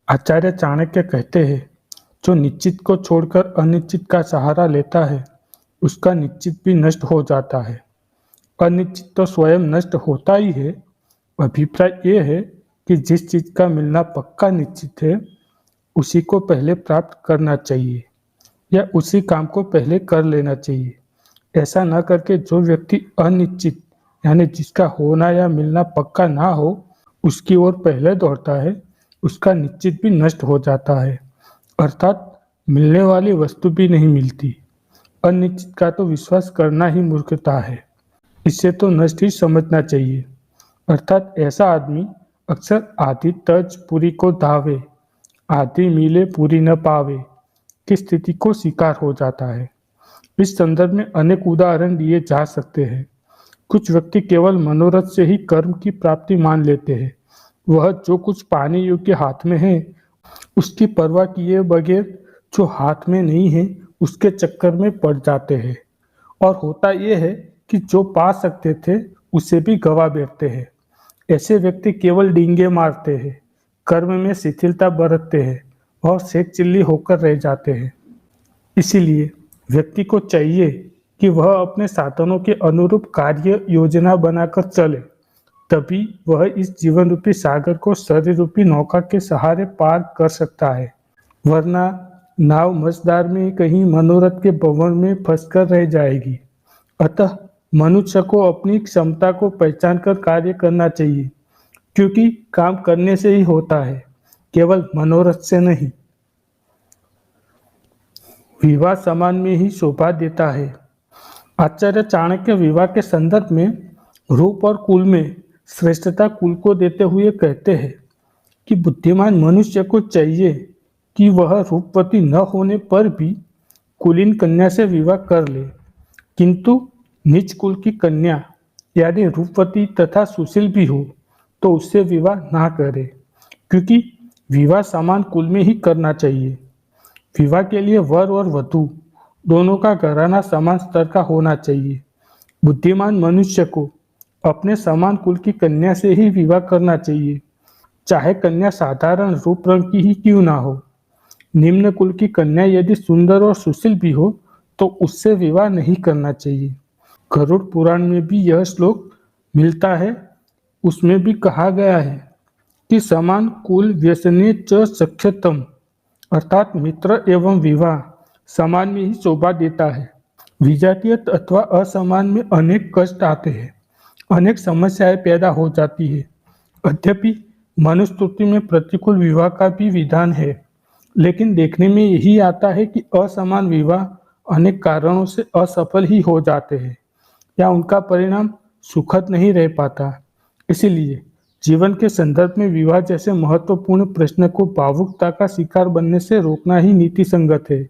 आचार्य चाणक्य कहते हैं, जो निश्चित को छोड़कर अनिश्चित का सहारा लेता है, उसका निश्चित भी नष्ट हो जाता है। अनिश्चित तो स्वयं नष्ट होता ही है। अभिप्राय ये है कि जिस चीज का मिलना पक्का निश्चित है, उसी को पहले प्राप्त करना चाहिए या उसी काम को पहले कर लेना चाहिए। ऐसा न करके जो व्यक्ति अनिश्चित यानी जिसका होना या मिलना पक्का ना हो, उसकी ओर पहले दौड़ता है, उसका निश्चित भी नष्ट हो जाता है। अर्थात मिलने वाली वस्तु भी नहीं मिलती। अनिश्चित का तो विश्वास करना ही मूर्खता है। इसे तो नष्ट ही समझना चाहिए। अर्थात ऐसा आदमी अक्सर आधी तर्ज पूरी को धावे, आधी मिले पूरी न पावे की स्थिति को शिकार हो जाता है। इस संदर्भ में अनेक उदाहरण दिए जा सकते हैं। कुछ व्यक्ति केवल मनोरथ से ही कर्म की प्राप्ति मान लेते हैं। वह जो कुछ पाने योग्य हाथ में है, उसकी परवाह किए बगैर जो हाथ में नहीं है, उसके चक्कर में पड़ जाते हैं। और होता यह है कि जो पा सकते थे, उसे भी गवा बैठते हैं। ऐसे व्यक्ति केवल डींगे मारते हैं, कर्म में शिथिलता बरतते हैं और सेठ चिल्ली होकर रह जाते हैं। इसीलिए व्यक्ति को चाहिए कि वह अपने साधनों के अनुरूप कार्य योजना बनाकर चले, तभी वह इस जीवन रूपी सागर को शरीर रूपी नौका के सहारे पार कर सकता है। वरना नाव मझधार में कहीं मनोरथ के भंवर में फंसकर रह जाएगी। अतः मनुष्य को अपनी क्षमता को पहचान कर कार्य करना चाहिए, क्योंकि काम करने से ही होता है, केवल मनोरथ से नहीं। विवाह समान में ही शोभा देता है। आचार्य चाणक्य विवाह के संदर्भ में रूप और कुल में श्रेष्ठता कुल को देते हुए कहते हैं कि बुद्धिमान मनुष्य को चाहिए कि वह रूपवती न होने पर भी कुलीन कन्या से विवाह कर ले, किंतु नीच कुल की कन्या यानी रूपवती तथा सुशील भी हो तो उससे विवाह ना करे, क्योंकि विवाह समान कुल में ही करना चाहिए। विवाह के लिए वर और वधू दोनों का घराना समान स्तर का होना चाहिए। बुद्धिमान मनुष्य को अपने समान कुल की कन्या से ही विवाह करना चाहिए, चाहे कन्या साधारण रूप रंग की ही क्यों ना हो। निम्न कुल की कन्या यदि सुंदर और सुशील भी हो तो उससे विवाह नहीं करना चाहिए। गरुड़ पुराण में भी यह श्लोक मिलता है। उसमें भी कहा गया है कि समान कुल व्यसने च सख्यतम, अर्थात मित्र एवं विवाह समान में ही शोभा देता है। विजातीय अथवा असमान में अनेक कष्ट आते हैं, अनेक समस्याएं पैदा हो जाती है। यद्यपि मनुस्मृति में प्रतिकूल विवाह का भी विधान है, लेकिन देखने में यही आता है कि असमान विवाह अनेक कारणों से असफल ही हो जाते हैं या उनका परिणाम सुखद नहीं रह पाता। इसीलिए जीवन के संदर्भ में विवाह जैसे महत्वपूर्ण प्रश्न को भावुकता का शिकार बनने से रोकना ही नीति संगत है।